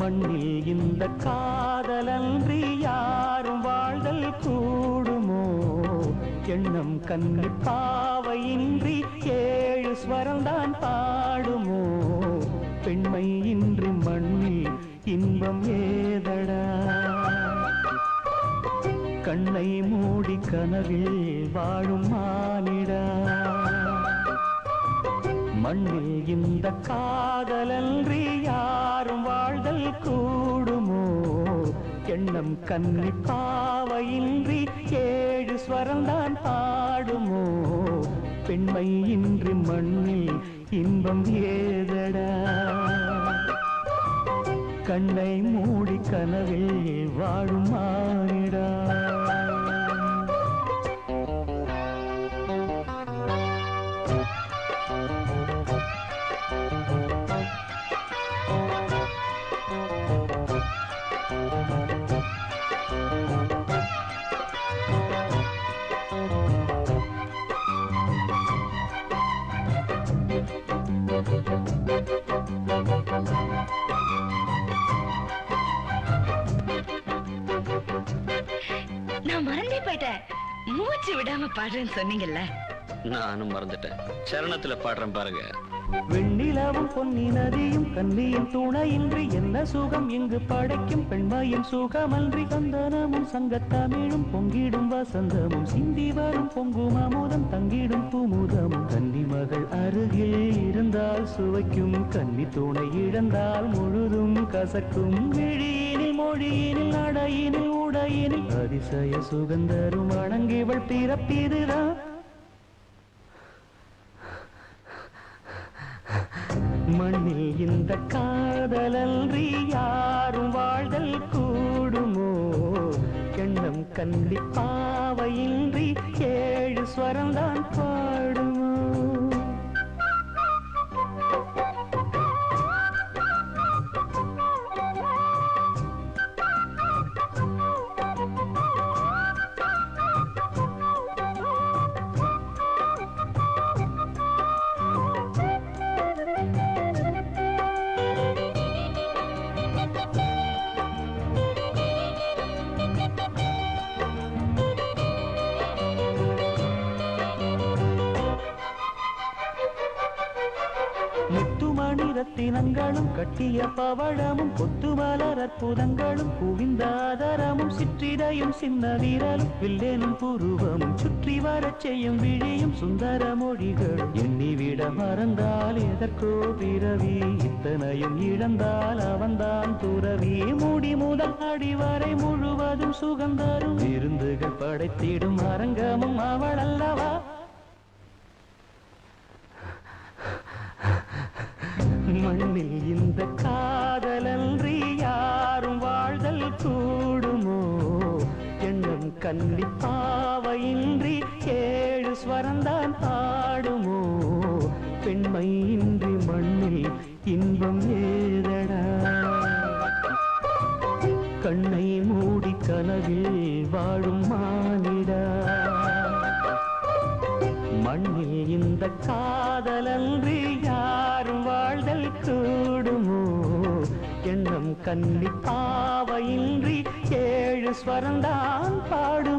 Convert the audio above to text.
மண்ணில் இந்த காதலன்றி யாரும் வாழ்தல் கூடுமோ? எண்ணம் கண்ணி பாவையின்றி ஏழு ஸ்வரம்தான் பாடுமோ? பெண்மை இன்றி மண்ணில் இன்பம் ஏதடா? கண்ணை மூடி கனவில் வாழும் மானிடா. மண்ணில் இந்த காதலன்றி யாரும் வாழ்தல் கூடுமோ? எண்ணம் கண்ணி பாவையின்றி ஏழு ஸ்வரம்தான் பாடுமோ? பெண்மை இன்றி மண்ணில் இன்பம் ஏதடா? கண்ணை மூடி கனவில் வாழும் மானிடா. நான் மறந்தே போயிட்டேன். மூச்சு விடாம பாடுறேன்னு சொன்னீங்கல்ல, நானும் மறந்துட்டேன். சரணத்துல பாடுறேன் பாருங்க. வெண்ணிலாவும் பொன்னி நதியும் கண்ணியின் துணையின்றி என்ன சுகம் இங்கு படைக்கும்? பெண்மையின் சுகமன்றி சந்தனமும் சங்கத்தமிழும் பொங்கிடும் வசந்தமும் சிந்தி வரும் பொங்கும் அமுதம் தங்கிடும் குமுதமும். கன்னி மகள் அருகில் இருந்தால் சுவைக்கும், கன்னி துணை இழந்தால் முழுதும் கசக்கும். விழியினில் மொழியினில் நடையினில் உடையினில் அதிசய சுகந்தரும் அணங்கிவள் பிறப்பிதுதான். மண்ணில் இந்த காதலன்றி யாரும் வாழ்தல் கூடுமோ? எண்ணம் கண்டி பாவையின்றி ஏழு ஸ்வரம்தான் பாடுமோ? முத்துமணி ரத்தினங்களும் கட்டிய பவழமும் கொத்து மலர் அற்புதங்களும் குவிந்தாதரமும் சிற்றிடையும் சின்ன வீரலும் வில்லேனும் புருவமும் சுற்றி வரச் செய்யும் விழியும் சுந்தர மொழிகளும். எண்ணிவிட மறந்தால் எதற்கோ பிறவி, இத்தனையும் இழந்தால் அவன்தான் துறவி. மூடி முதல் அடிவரை முழுவதும் சுகந்தரும் விருந்துகள் படைத்திடும் அரங்கமும் அவள் அல்லவா? மண்ணில் இந்த காதலன்றி யாரும் வாழ்தல் கூடுமோ? எண்ணம் கண்ணி பாவையின்றி ஏழு ஸ்வரம்தான் பாடுமோ? பெண்மை இன்றி மண்ணில் இன்பம் ஏதடா? கண்ணை மூடி கனவில் வாழும் மானிடா. மண்ணில் இந்த காதலன்றி யாரும் வாழ்தல் கூடுமோ? எண்ணம் கண்ணி பாவையின்றி ஏழு ஸ்வரம்தான் பாடும்.